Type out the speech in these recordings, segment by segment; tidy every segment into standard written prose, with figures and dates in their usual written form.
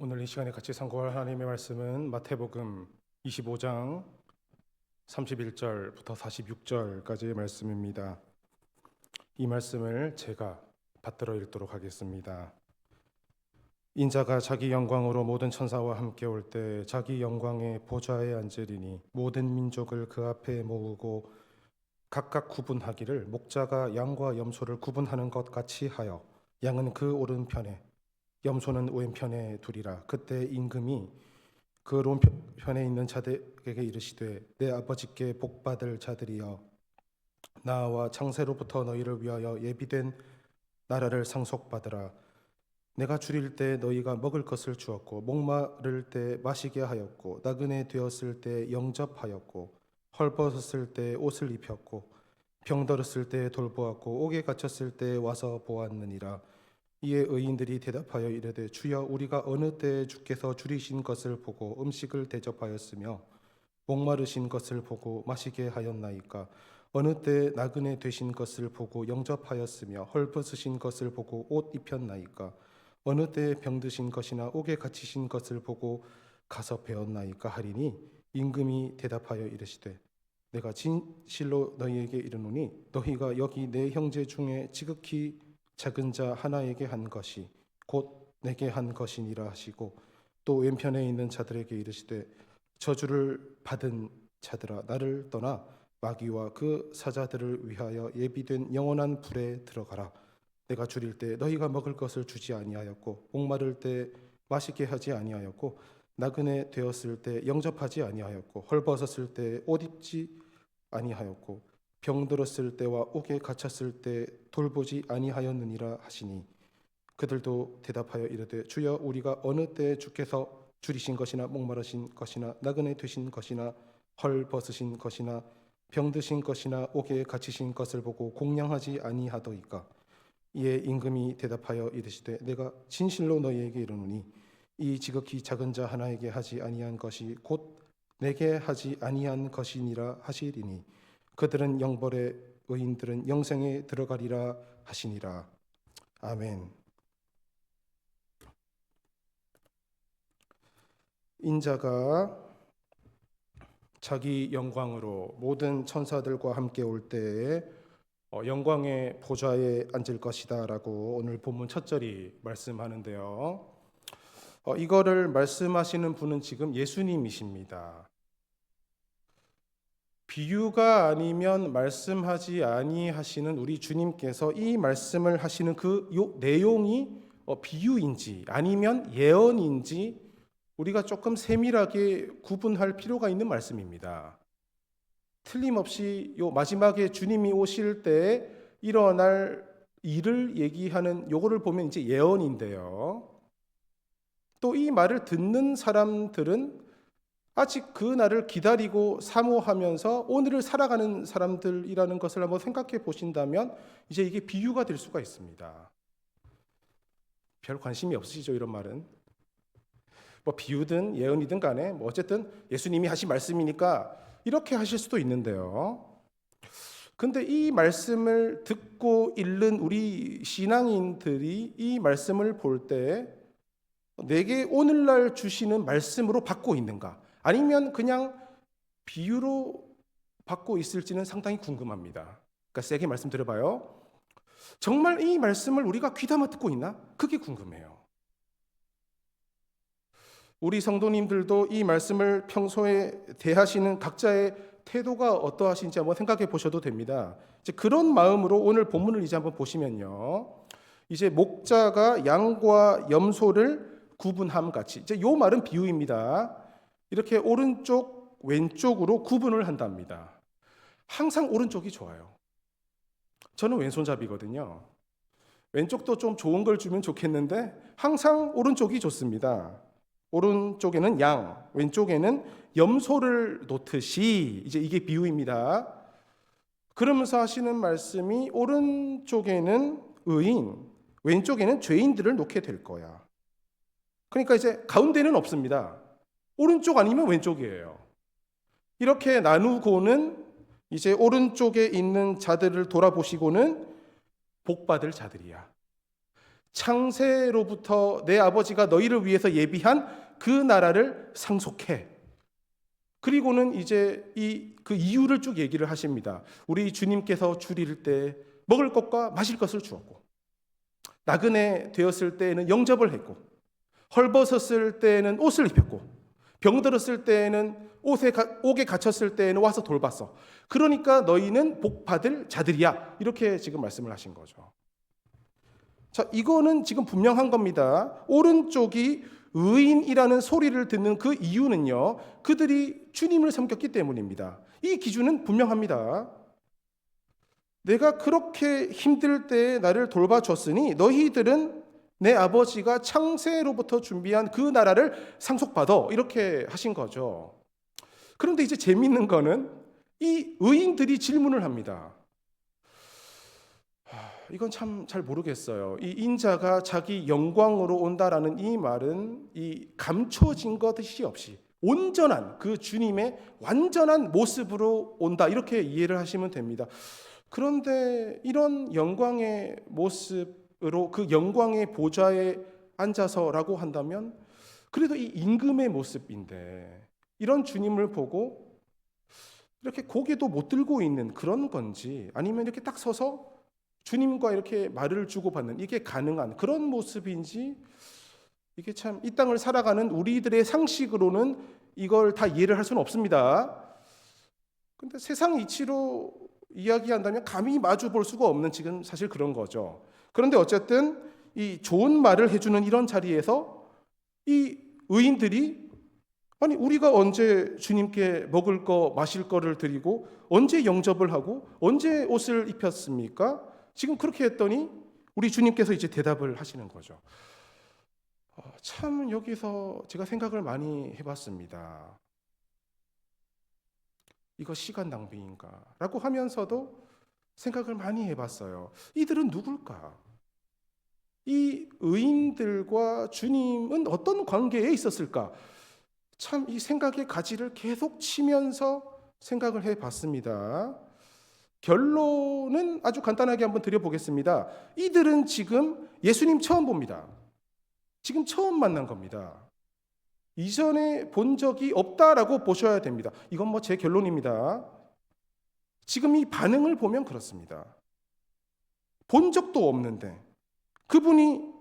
오늘 이 시간에 같이 상고할 하나님의 말씀은 마태복음 25장 31절부터 46절까지의 말씀입니다. 이 말씀을 제가 받들어 읽도록 하겠습니다. 인자가 자기 영광으로 모든 천사와 함께 올 때 자기 영광의 보좌에 앉으리니 모든 민족을 그 앞에 모으고 각각 구분하기를 목자가 양과 염소를 구분하는 것 같이 하여 양은 그 오른편에 염소는 왼편에 두리라. 그때 임금이 그 오른편에 있는 자들에게 이르시되 내 아버지께 복받을 자들이여 나와 창세로부터 너희를 위하여 예비된 나라를 상속받으라. 내가 줄일 때 너희가 먹을 것을 주었고 목마를 때 마시게 하였고 나그네 되었을 때 영접하였고 헐벗었을 때 옷을 입혔고 병들었을 때 돌보았고 옥에 갇혔을 때 와서 보았느니라. 이에 의인들이 대답하여 이르되 주여 우리가 어느 때에 주께서 줄이신 것을 보고 음식을 대접하였으며 목마르신 것을 보고 마시게 하였나이까. 어느 때에 나그네 되신 것을 보고 영접하였으며 헐벗으신 것을 보고 옷 입혔나이까. 어느 때에 병드신 것이나 옥에 갇히신 것을 보고 가서 배웠나이까 하리니 임금이 대답하여 이르시되 내가 진실로 너희에게 이르노니 너희가 여기 내 형제 중에 지극히 작은 자 하나에게 한 것이 곧 내게 한 것이니라 하시고 또 왼편에 있는 자들에게 이르시되 저주를 받은 자들아 나를 떠나 마귀와 그 사자들을 위하여 예비된 영원한 불에 들어가라. 내가 줄일 때 너희가 먹을 것을 주지 아니하였고 목마를 때 마시게 하지 아니하였고 나그네 되었을 때 영접하지 아니하였고 헐벗었을 때 옷 입지 아니하였고 병들었을 때와 옥에 갇혔을 때 돌보지 아니하였느니라 하시니 그들도 대답하여 이르되 주여 우리가 어느 때에 주께서 줄이신 것이나 목마르신 것이나 나그네 되신 것이나 헐벗으신 것이나 병드신 것이나 옥에 갇히신 것을 보고 공양하지 아니하더이까. 이에 임금이 대답하여 이르시되 내가 진실로 너희에게 이르노니 이 지극히 작은 자 하나에게 하지 아니한 것이 곧 내게 하지 아니한 것이니라 하시리니 그들은 영벌에 의인들은 영생에 들어가리라 하시니라. 아멘. 인자가 자기 영광으로 모든 천사들과 함께 올 때에 영광의 보좌에 앉을 것이다 라고 오늘 본문 첫 절이 말씀하는데요. 이거를 말씀하시는 분은 지금 예수님이십니다. 비유가 아니면 말씀하지 아니하시는 우리 주님께서 이 말씀을 하시는 그 내용이 비유인지 아니면 예언인지 우리가 조금 세밀하게 구분할 필요가 있는 말씀입니다. 틀림없이 요 마지막에 주님이 오실 때 일어날 일을 얘기하는 요거를 보면 이제 예언인데요. 또 이 말을 듣는 사람들은 아직 그 날을 기다리고 사모하면서 오늘을 살아가는 사람들이라는 것을 한번 생각해 보신다면 이제 이게 비유가 될 수가 있습니다. 별 관심이 없으시죠, 이런 말은? 뭐 비유든 예언이든 간에 뭐 어쨌든 예수님이 하신 말씀이니까 이렇게 하실 수도 있는데요. 근데 이 말씀을 듣고 읽는 우리 신앙인들이 이 말씀을 볼 때 내게 오늘날 주시는 말씀으로 받고 있는가? 아니면 그냥 비유로 받고 있을지는 상당히 궁금합니다. 그러니까 세게 말씀드려봐요. 정말 이 말씀을 우리가 귀담아 듣고 있나? 그게 궁금해요. 우리 성도님들도 이 말씀을 평소에 대하시는 각자의 태도가 어떠하신지 한번 생각해 보셔도 됩니다. 이제 그런 마음으로 오늘 본문을 이제 한번 보시면요. 이제 목자가 양과 염소를 구분함 같이 이제 요 말은 비유입니다. 이렇게 오른쪽 왼쪽으로 구분을 한답니다. 항상 오른쪽이 좋아요. 저는 왼손잡이거든요. 왼쪽도 좀 좋은 걸 주면 좋겠는데 항상 오른쪽이 좋습니다. 오른쪽에는 양, 왼쪽에는 염소를 놓듯이 이제 이게 비유입니다. 그러면서 하시는 말씀이 오른쪽에는 의인, 왼쪽에는 죄인들을 놓게 될 거야. 그러니까 이제 가운데는 없습니다. 오른쪽 아니면 왼쪽이에요. 이렇게 나누고는 이제 오른쪽에 있는 자들을 돌아보시고는 복받을 자들이야. 창세로부터 내 아버지가 너희를 위해서 예비한 그 나라를 상속해. 그리고는 이제 그 이유를 쭉 얘기를 하십니다. 우리 주님께서 줄일 때 먹을 것과 마실 것을 주었고, 나그네 되었을 때에는 영접을 했고, 헐벗었을 때에는 옷을 입혔고, 병들었을 때에는 옥에 갇혔을 때에는 와서 돌봤어. 그러니까 너희는 복 받을 자들이야. 이렇게 지금 말씀을 하신 거죠. 자, 이거는 지금 분명한 겁니다. 오른쪽이 의인이라는 소리를 듣는 그 이유는요, 그들이 주님을 섬겼기 때문입니다. 이 기준은 분명합니다. 내가 그렇게 힘들 때에 나를 돌봐줬으니 너희들은 내 아버지가 창세로부터 준비한 그 나라를 상속받아. 이렇게 하신 거죠. 그런데 이제 재미있는 거는 이 의인들이 질문을 합니다. 이건 참 잘 모르겠어요. 이 인자가 자기 영광으로 온다라는 이 말은 이 감춰진 것이 없이 온전한 그 주님의 완전한 모습으로 온다, 이렇게 이해를 하시면 됩니다. 그런데 이런 영광의 모습으로 그 영광의 보좌에 앉아서라고 한다면 그래도 이 임금의 모습인데 이런 주님을 보고 이렇게 고개도 못 들고 있는 그런 건지, 아니면 이렇게 딱 서서 주님과 이렇게 말을 주고받는 이게 가능한 그런 모습인지, 이게 참 이 땅을 살아가는 우리들의 상식으로는 이걸 다 이해를 할 수는 없습니다. 근데 세상 이치로 이야기한다면 감히 마주 볼 수가 없는 지금 사실 그런 거죠. 그런데 어쨌든 이 좋은 말을 해주는 이런 자리에서 이 의인들이, 아니 우리가 언제 주님께 먹을 거 마실 거를 드리고 언제 영접을 하고 언제 옷을 입혔습니까? 지금 그렇게 했더니 우리 주님께서 이제 대답을 하시는 거죠. 참 여기서 제가 생각을 많이 해봤습니다. 이거 시간 낭비인가? 라고 하면서도 생각을 많이 해봤어요. 이들은 누굴까? 이 의인들과 주님은 어떤 관계에 있었을까? 참 이 생각의 가지를 계속 치면서 생각을 해봤습니다. 결론은 아주 간단하게 한번 드려보겠습니다. 이들은 지금 예수님 처음 봅니다. 지금 처음 만난 겁니다. 이전에 본 적이 없다라고 보셔야 됩니다. 이건 뭐 제 결론입니다. 지금 이 반응을 보면 그렇습니다. 본 적도 없는데 그분이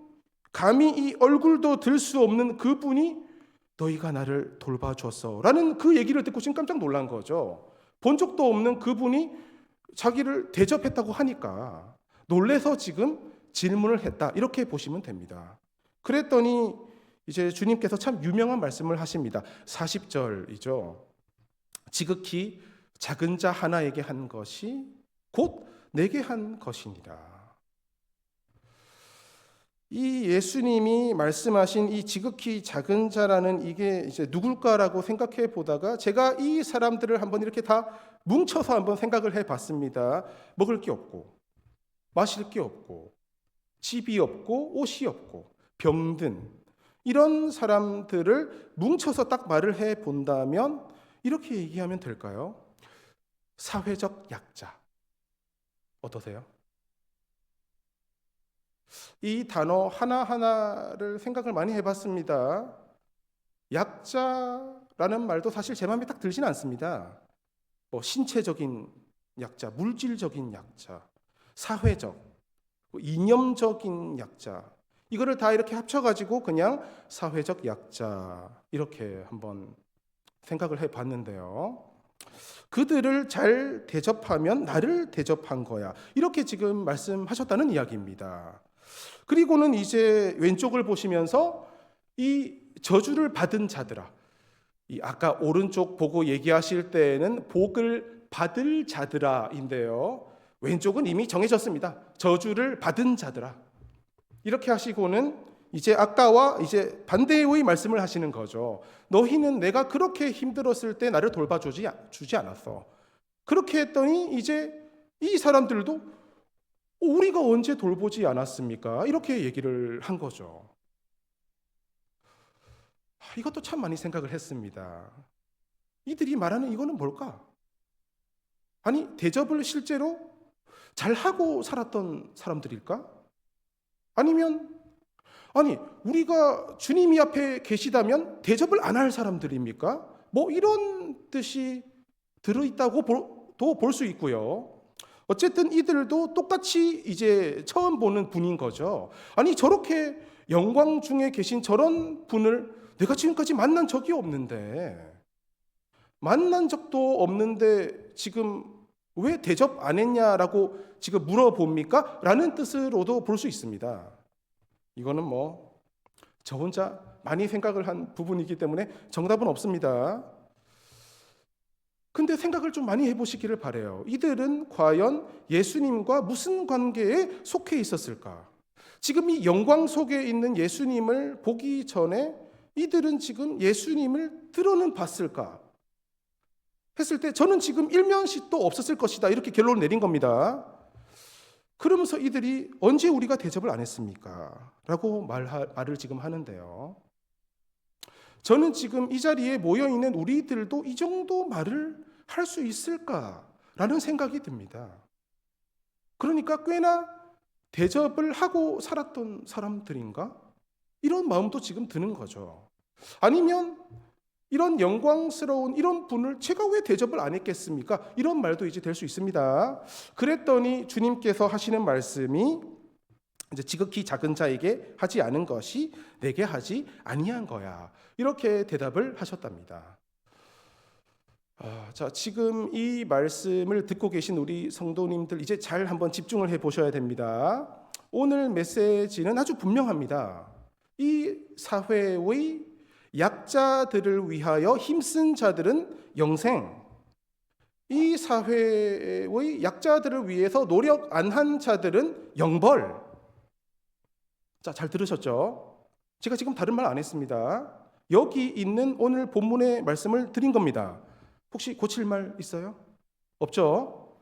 감히 이 얼굴도 들 수 없는 그분이 너희가 나를 돌봐줬어 라는 그 얘기를 듣고 지금 깜짝 놀란 거죠. 본 적도 없는 그분이 자기를 대접했다고 하니까 놀래서 지금 질문을 했다, 이렇게 보시면 됩니다. 그랬더니 이제 주님께서 참 유명한 말씀을 하십니다. 40절이죠. 지극히 작은 자 하나에게 한 것이 곧 내게 한 것이니라. 이 예수님이 말씀하신 이 지극히 작은 자라는 이게 이제 누굴까라고 생각해 보다가 제가 이 사람들을 한번 이렇게 다 뭉쳐서 한번 생각을 해 봤습니다. 먹을 게 없고, 마실 게 없고, 집이 없고, 옷이 없고, 병든 이런 사람들을 뭉쳐서 딱 말을 해 본다면 이렇게 얘기하면 될까요? 사회적 약자. 어떠세요? 이 단어 하나하나를 생각을 많이 해봤습니다. 약자라는 말도 사실 제 마음에 딱 들지는 않습니다. 뭐 신체적인 약자, 물질적인 약자, 사회적, 이념적인 약자, 이거를 다 이렇게 합쳐가지고 그냥 사회적 약자 이렇게 한번 생각을 해봤는데요. 그들을 잘 대접하면 나를 대접한 거야, 이렇게 지금 말씀하셨다는 이야기입니다. 그리고는 이제 왼쪽을 보시면서 이 저주를 받은 자들아, 이 아까 오른쪽 보고 얘기하실 때에는 복을 받을 자들아인데요, 왼쪽은 이미 정해졌습니다. 저주를 받은 자들아, 이렇게 하시고는 이제 아까와 이제 반대의 말씀을 하시는 거죠. 너희는 내가 그렇게 힘들었을 때 나를 돌봐주지 않았어. 그렇게 했더니 이제 이 사람들도 우리가 언제 돌보지 않았습니까? 이렇게 얘기를 한 거죠. 이것도 참 많이 생각을 했습니다. 이들이 말하는 이거는 뭘까? 아니, 대접을 실제로 잘하고 살았던 사람들일까? 아니면 아니, 우리가 주님이 앞에 계시다면 대접을 안 할 사람들입니까? 뭐 이런 뜻이 들어있다고 도 볼 수 있고요. 어쨌든 이들도 똑같이 이제 처음 보는 분인 거죠. 아니, 저렇게 영광 중에 계신 저런 분을 내가 지금까지 만난 적이 없는데, 만난 적도 없는데 지금 왜 대접 안 했냐라고 지금 물어봅니까? 라는 뜻으로도 볼 수 있습니다. 이거는 뭐 저 혼자 많이 생각을 한 부분이기 때문에 정답은 없습니다. 근데 생각을 좀 많이 해보시기를 바라요. 이들은 과연 예수님과 무슨 관계에 속해 있었을까? 지금 이 영광 속에 있는 예수님을 보기 전에 이들은 지금 예수님을 들어는 봤을까? 했을 때 저는 지금 일면식도 없었을 것이다, 이렇게 결론을 내린 겁니다. 그러면서 이들이 언제 우리가 대접을 안 했습니까? 라고 말을 지금 하는데요. 저는 지금 이 자리에 모여있는 우리들도 이 정도 말을 할 수 있을까라는 생각이 듭니다. 그러니까 꽤나 대접을 하고 살았던 사람들인가? 이런 마음도 지금 드는 거죠. 아니면 이런 영광스러운 이런 분을 제가 왜 대접을 안 했겠습니까? 이런 말도 이제 될 수 있습니다. 그랬더니 주님께서 하시는 말씀이 이제 지극히 작은 자에게 하지 않은 것이 내게 하지 아니한 거야. 이렇게 대답을 하셨답니다. 자, 지금 이 말씀을 듣고 계신 우리 성도님들 이제 잘 한번 집중을 해 보셔야 됩니다. 오늘 메시지는 아주 분명합니다. 이 사회의 약자들을 위하여 힘쓴 자들은 영생, 이 사회의 약자들을 위해서 노력 안 한 자들은 영벌. 자, 잘 들으셨죠? 제가 지금 다른 말 안 했습니다. 여기 있는 오늘 본문의 말씀을 드린 겁니다. 혹시 고칠 말 있어요? 없죠?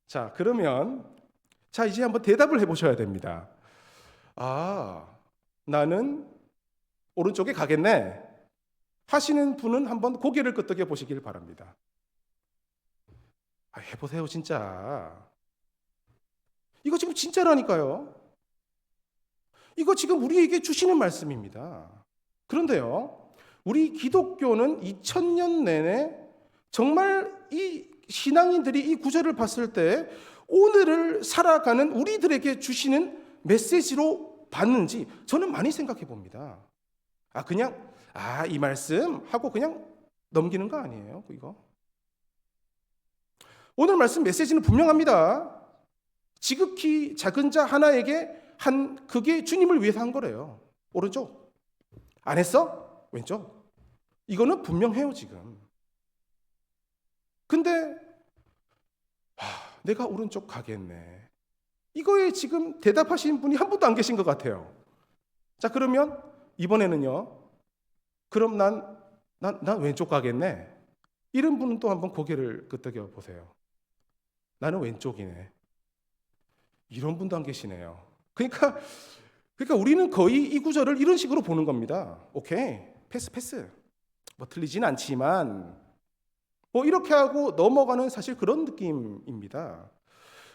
자, 그러면 이제 한번 대답을 해보셔야 됩니다. 나는 오른쪽에 가겠네 하시는 분은 한번 고개를 끄덕여 보시길 바랍니다. 해보세요, 진짜. 이거 지금 진짜라니까요. 이거 지금 우리에게 주시는 말씀입니다. 그런데요, 우리 기독교는 2000년 내내 정말 이 신앙인들이 이 구절을 봤을 때 오늘을 살아가는 우리들에게 주시는 메시지로 봤는지 저는 많이 생각해 봅니다. 그냥 이 말씀 하고 그냥 넘기는 거 아니에요, 이거? 오늘 말씀 메시지는 분명합니다. 지극히 작은 자 하나에게 한 그게 주님을 위해서 한 거래요. 오른쪽. 안 했어? 왼쪽. 이거는 분명해요, 지금. 근데 내가 오른쪽 가겠네. 이거에 지금 대답하신 분이 한 분도 안 계신 것 같아요. 자, 그러면 이번에는요. 그럼 난 왼쪽 가겠네. 이런 분은 또 한번 고개를 끄덕여 보세요. 나는 왼쪽이네. 이런 분도 안 계시네요. 그러니까 우리는 거의 이 구절을 이런 식으로 보는 겁니다. 오케이, 패스. 뭐 틀리진 않지만 이렇게 하고 넘어가는 사실 그런 느낌입니다.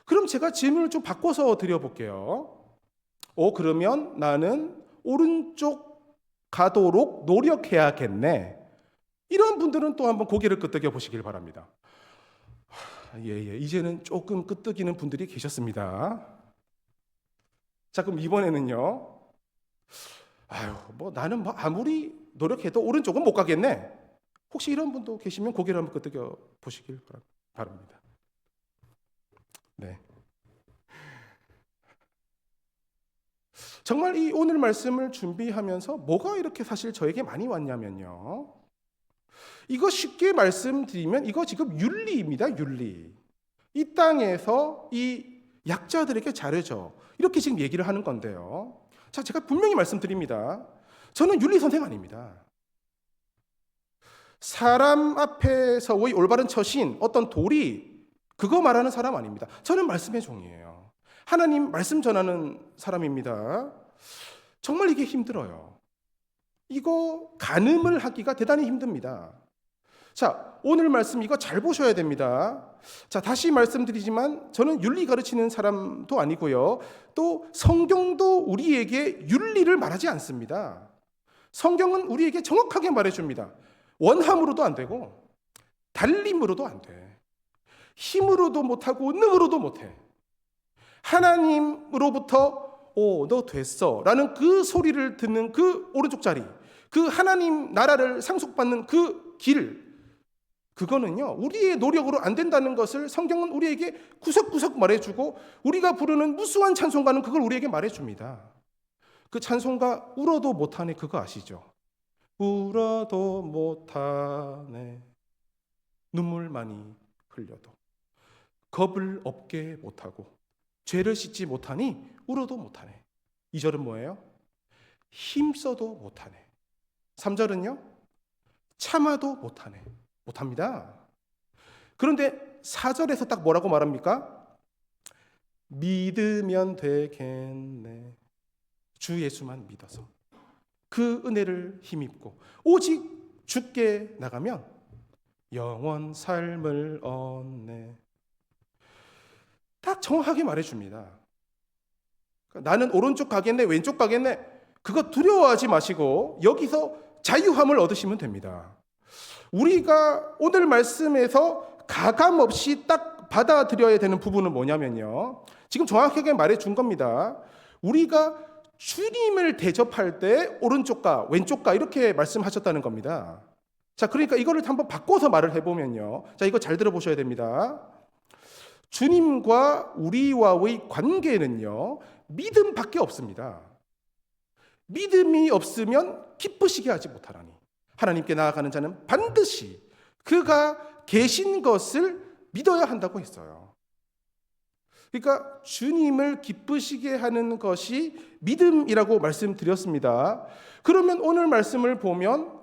그럼 제가 질문을 좀 바꿔서 드려볼게요. 그러면 나는 오른쪽 가도록 노력해야겠네. 이런 분들은 또 한번 고개를 끄덕여 보시길 바랍니다. 예, 이제는 조금 끄덕이는 분들이 계셨습니다. 자, 그럼 이번에는요. 나는 아무리 노력해도 오른쪽은 못 가겠네. 혹시 이런 분도 계시면 고개를 한번 끄덕여 보시길 바랍니다. 네. 정말 이 오늘 말씀을 준비하면서 뭐가 이렇게 사실 저에게 많이 왔냐면요. 이거 쉽게 말씀드리면 이거 지금 윤리입니다, 윤리. 이 땅에서 이 약자들에게 잘해줘. 이렇게 지금 얘기를 하는 건데요. 자, 제가 분명히 말씀드립니다. 저는 윤리 선생 아닙니다. 사람 앞에서의 올바른 처신, 어떤 도리, 그거 말하는 사람 아닙니다. 저는 말씀의 종이에요. 하나님 말씀 전하는 사람입니다. 정말 이게 힘들어요. 이거 간음을 하기가 대단히 힘듭니다. 자, 오늘 말씀 이거 잘 보셔야 됩니다. 자, 다시 말씀드리지만 저는 윤리 가르치는 사람도 아니고요. 또 성경도 우리에게 윤리를 말하지 않습니다. 성경은 우리에게 정확하게 말해줍니다. 원함으로도 안 되고 달림으로도 안 돼. 힘으로도 못하고 능으로도 못해. 하나님으로부터 너 됐어 라는 그 소리를 듣는 그 오른쪽 자리, 그 하나님 나라를 상속받는 그 길, 그거는요 우리의 노력으로 안 된다는 것을 성경은 우리에게 구석구석 말해주고, 우리가 부르는 무수한 찬송가는 그걸 우리에게 말해줍니다. 그 찬송가 울어도 못하네, 그거 아시죠? 울어도 못하네, 눈물 많이 흘려도 겁을 없게 못하고 죄를 씻지 못하니 울어도 못하네. 2절은 뭐예요? 힘써도 못하네. 3절은요? 참아도 못하네. 못합니다. 그런데 4절에서 딱 뭐라고 말합니까? 믿으면 되겠네. 주 예수만 믿어서 그 은혜를 힘입고 오직 주께 나가면 영원 삶을 얻네. 딱 정확하게 말해줍니다. 그러니까 나는 오른쪽 가겠네, 왼쪽 가겠네, 그거 두려워하지 마시고 여기서 자유함을 얻으시면 됩니다. 우리가 오늘 말씀에서 가감 없이 딱 받아들여야 되는 부분은 뭐냐면요, 지금 정확하게 말해준 겁니다. 우리가 주님을 대접할 때 오른쪽과 왼쪽과 이렇게 말씀하셨다는 겁니다. 자, 그러니까 이거를 한번 바꿔서 말을 해보면요, 자, 이거 잘 들어보셔야 됩니다. 주님과 우리와의 관계는요 믿음밖에 없습니다. 믿음이 없으면 기쁘시게 하지 못하라니, 하나님께 나아가는 자는 반드시 그가 계신 것을 믿어야 한다고 했어요. 그러니까 주님을 기쁘시게 하는 것이 믿음이라고 말씀드렸습니다. 그러면 오늘 말씀을 보면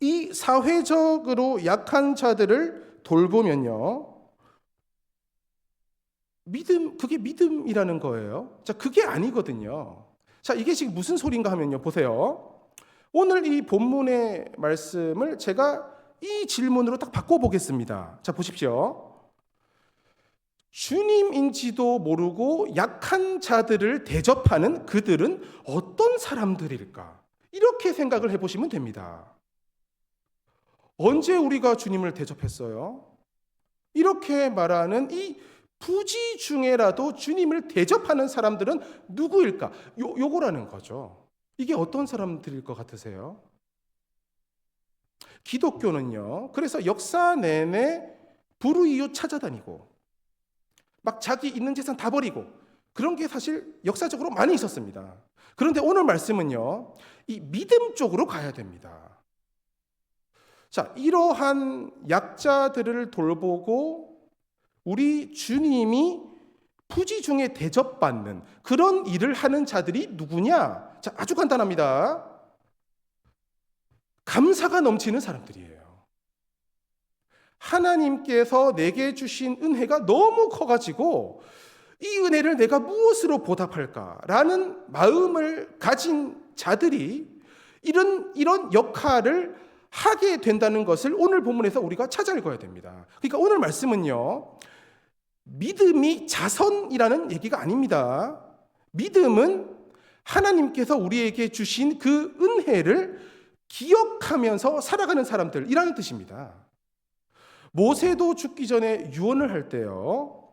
이 사회적으로 약한 자들을 돌보면요, 믿음, 그게 믿음이라는 거예요. 자, 그게 아니거든요. 자, 이게 지금 무슨 소린가 하면요, 보세요. 오늘 이 본문의 말씀을 제가 이 질문으로 딱 바꿔보겠습니다. 자, 보십시오. 주님인지도 모르고 약한 자들을 대접하는 그들은 어떤 사람들일까? 이렇게 생각을 해보시면 됩니다. 언제 우리가 주님을 대접했어요? 이렇게 말하는 이 부지 중에라도 주님을 대접하는 사람들은 누구일까? 요거라는 거죠. 이게 어떤 사람들일 것 같으세요? 기독교는요, 그래서 역사 내내 불우이웃 찾아다니고 막 자기 있는 재산 다 버리고 그런 게 사실 역사적으로 많이 있었습니다. 그런데 오늘 말씀은요, 이 믿음 쪽으로 가야 됩니다. 자, 이러한 약자들을 돌보고 우리 주님이 부지 중에 대접받는 그런 일을 하는 자들이 누구냐? 자, 아주 간단합니다. 감사가 넘치는 사람들이에요. 하나님께서 내게 주신 은혜가 너무 커가지고 이 은혜를 내가 무엇으로 보답할까라는 마음을 가진 자들이 이런 역할을 하게 된다는 것을 오늘 본문에서 우리가 찾아 읽어야 됩니다. 그러니까 오늘 말씀은요, 믿음이 자선이라는 얘기가 아닙니다. 믿음은 하나님께서 우리에게 주신 그 은혜를 기억하면서 살아가는 사람들이라는 뜻입니다. 모세도 죽기 전에 유언을 할 때요,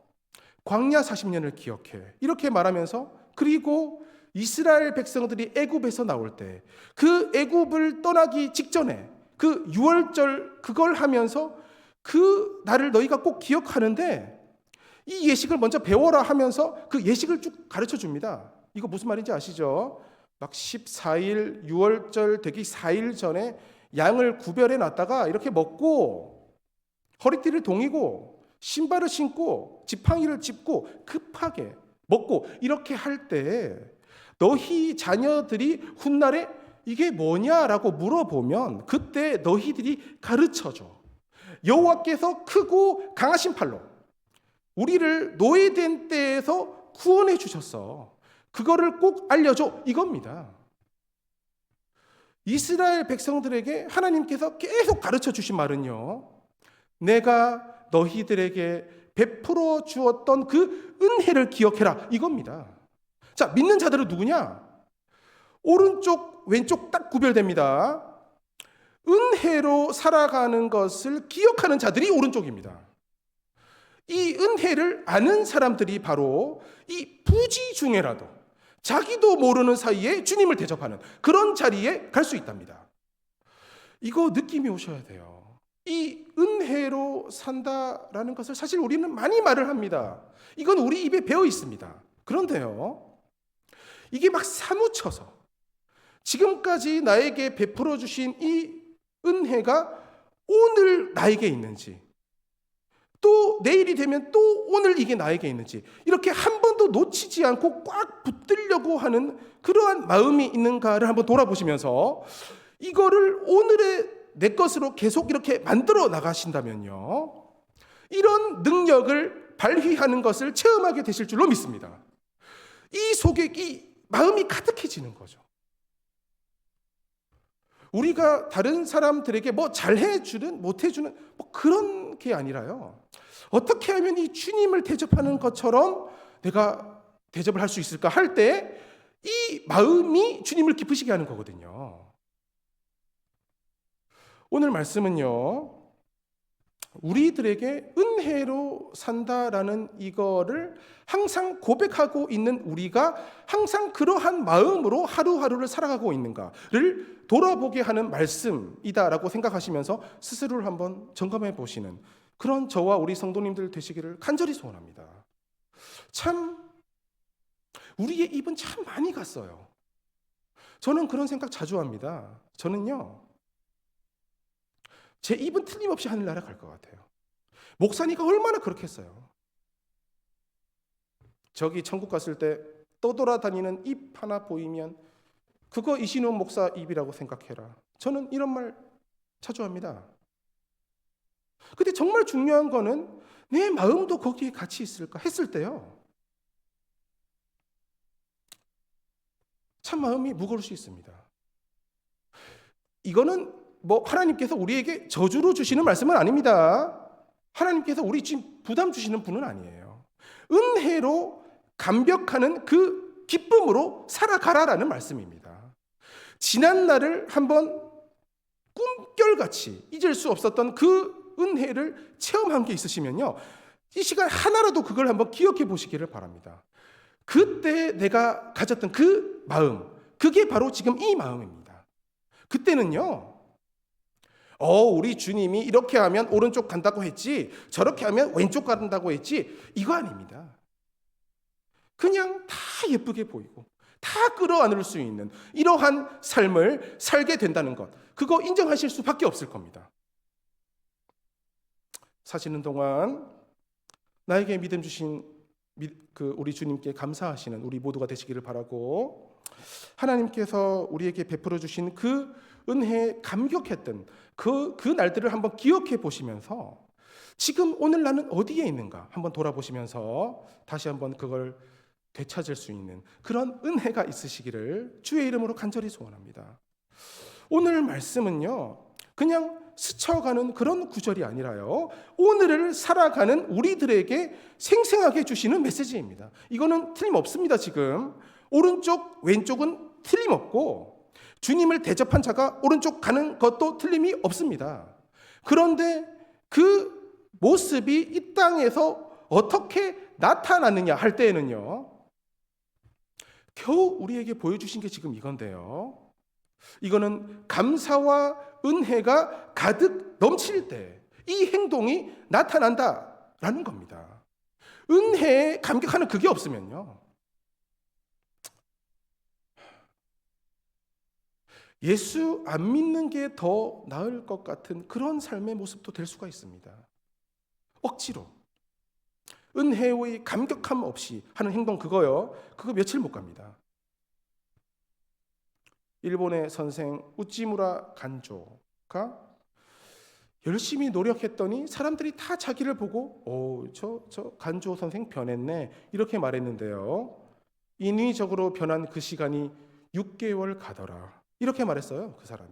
광야 40년을 기억해, 이렇게 말하면서, 그리고 이스라엘 백성들이 애굽에서 나올 때 그 애굽을 떠나기 직전에 그 유월절 그걸 하면서 그 날을 너희가 꼭 기억하는데 이 예식을 먼저 배워라 하면서 그 예식을 쭉 가르쳐 줍니다. 이거 무슨 말인지 아시죠? 막 14일 유월절 되기 4일 전에 양을 구별해 놨다가 이렇게 먹고 허리띠를 동이고 신발을 신고 지팡이를 짚고 급하게 먹고 이렇게 할 때 너희 자녀들이 훗날에 이게 뭐냐라고 물어보면 그때 너희들이 가르쳐줘. 여호와께서 크고 강하신 팔로 우리를 노예된 때에서 구원해 주셨어. 그거를 꼭 알려줘, 이겁니다. 이스라엘 백성들에게 하나님께서 계속 가르쳐 주신 말은요, 내가 너희들에게 베풀어 주었던 그 은혜를 기억해라, 이겁니다. 자, 믿는 자들은 누구냐? 오른쪽 왼쪽 딱 구별됩니다. 은혜로 살아가는 것을 기억하는 자들이 오른쪽입니다. 이 은혜를 아는 사람들이 바로 이 부지 중에라도 자기도 모르는 사이에 주님을 대접하는 그런 자리에 갈 수 있답니다. 이거 느낌이 오셔야 돼요. 이 은혜로 산다라는 것을 사실 우리는 많이 말을 합니다. 이건 우리 입에 배어 있습니다. 그런데요, 이게 막 사무쳐서 지금까지 나에게 베풀어 주신 이 은혜가 오늘 나에게 있는지, 또 내일이 되면 또 오늘 이게 나에게 있는지, 이렇게 한 번도 놓치지 않고 꽉 붙들려고 하는 그러한 마음이 있는가를 한번 돌아보시면서 이거를 오늘의 내 것으로 계속 이렇게 만들어 나가신다면요, 이런 능력을 발휘하는 것을 체험하게 되실 줄로 믿습니다. 이 속에 이 마음이 가득해지는 거죠. 우리가 다른 사람들에게 뭐 잘해주는 못해주는 뭐 그런 게 아니라요, 어떻게 하면 이 주님을 대접하는 것처럼 내가 대접을 할 수 있을까 할 때 이 마음이 주님을 기쁘시게 하는 거거든요. 오늘 말씀은요, 우리들에게 은혜로 산다라는 이거를 항상 고백하고 있는 우리가 항상 그러한 마음으로 하루하루를 살아가고 있는가를 돌아보게 하는 말씀이다라고 생각하시면서 스스로를 한번 점검해 보시는 그런 저와 우리 성도님들 되시기를 간절히 소원합니다. 참 우리의 입은 참 많이 갔어요. 저는 그런 생각 자주 합니다. 저는요, 제 입은 틀림없이 하늘나라 갈 것 같아요. 목사니까 얼마나 그렇게 했어요. 저기 천국 갔을 때 떠돌아다니는 입 하나 보이면 그거 이신훈 목사 입이라고 생각해라. 저는 이런 말 자주 합니다. 근데 정말 중요한 거는 내 마음도 거기에 같이 있을까 했을 때요, 참 마음이 무거울 수 있습니다. 이거는 뭐 하나님께서 우리에게 저주로 주시는 말씀은 아닙니다. 하나님께서 우리 지금 부담 주시는 분은 아니에요. 은혜로 감격하는 그 기쁨으로 살아가라라는 말씀입니다. 지난 날을 한번 꿈결같이 잊을 수 없었던 그 은혜를 체험한 게 있으시면요, 이 시간 하나라도 그걸 한번 기억해 보시기를 바랍니다. 그때 내가 가졌던 그 마음, 그게 바로 지금 이 마음입니다. 그때는요, 우리 주님이 이렇게 하면 오른쪽 간다고 했지, 저렇게 하면 왼쪽 간다고 했지, 이거 아닙니다. 그냥 다 예쁘게 보이고 다 끌어안을 수 있는 이러한 삶을 살게 된다는 것, 그거 인정하실 수밖에 없을 겁니다. 사시는 동안 나에게 믿음 주신 우리 주님께 감사하시는 우리 모두가 되시기를 바라고, 하나님께서 우리에게 베풀어 주신 그 은혜에 감격했던 그 날들을 한번 기억해 보시면서 지금 오늘 나는 어디에 있는가 한번 돌아보시면서 다시 한번 그걸 되찾을 수 있는 그런 은혜가 있으시기를 주의 이름으로 간절히 소원합니다. 오늘 말씀은요, 그냥 스쳐가는 그런 구절이 아니라요, 오늘을 살아가는 우리들에게 생생하게 주시는 메시지입니다. 이거는 틀림없습니다. 지금 오른쪽 왼쪽은 틀림없고 주님을 대접한 자가 오른쪽 가는 것도 틀림이 없습니다. 그런데 그 모습이 이 땅에서 어떻게 나타나느냐 할 때에는요, 겨우 우리에게 보여주신 게 지금 이건데요, 이거는 감사와 은혜가 가득 넘칠 때 이 행동이 나타난다라는 겁니다. 은혜에 감격하는 그게 없으면요, 예수 안 믿는 게 더 나을 것 같은 그런 삶의 모습도 될 수가 있습니다. 억지로 은혜의 감격함 없이 하는 행동, 그거 며칠 못 갑니다. 일본의 선생 우찌무라 간조가 열심히 노력했더니 사람들이 다 자기를 보고 저 간조 선생 변했네 이렇게 말했는데요, 인위적으로 변한 그 시간이 6개월 가더라 이렇게 말했어요. 그 사람이.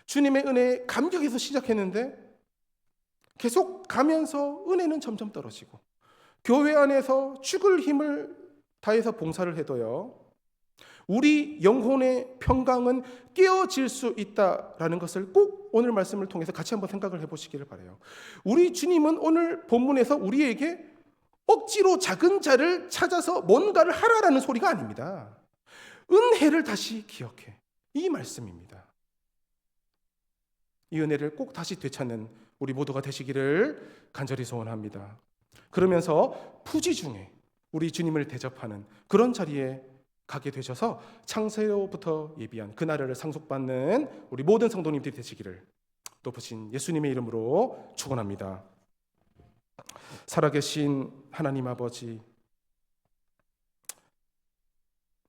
주님의 은혜에 감격해서 시작했는데 계속 가면서 은혜는 점점 떨어지고, 교회 안에서 죽을 힘을 다해서 봉사를 해도요, 우리 영혼의 평강은 깨어질 수 있다라는 것을 꼭 오늘 말씀을 통해서 같이 한번 생각을 해보시기를 바라요. 우리 주님은 오늘 본문에서 우리에게 억지로 작은 자를 찾아서 뭔가를 하라라는 소리가 아닙니다. 은혜를 다시 기억해, 이 말씀입니다. 이 은혜를 꼭 다시 되찾는 우리 모두가 되시기를 간절히 소원합니다. 그러면서 부지 중에 우리 주님을 대접하는 그런 자리에 가게 되셔서 창세로부터 예비한 그날을 상속받는 우리 모든 성도님들이 되시기를 높으신 예수님의 이름으로 축원합니다. 살아계신 하나님 아버지,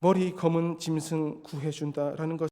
머리 검은 짐승 구해준다라는 것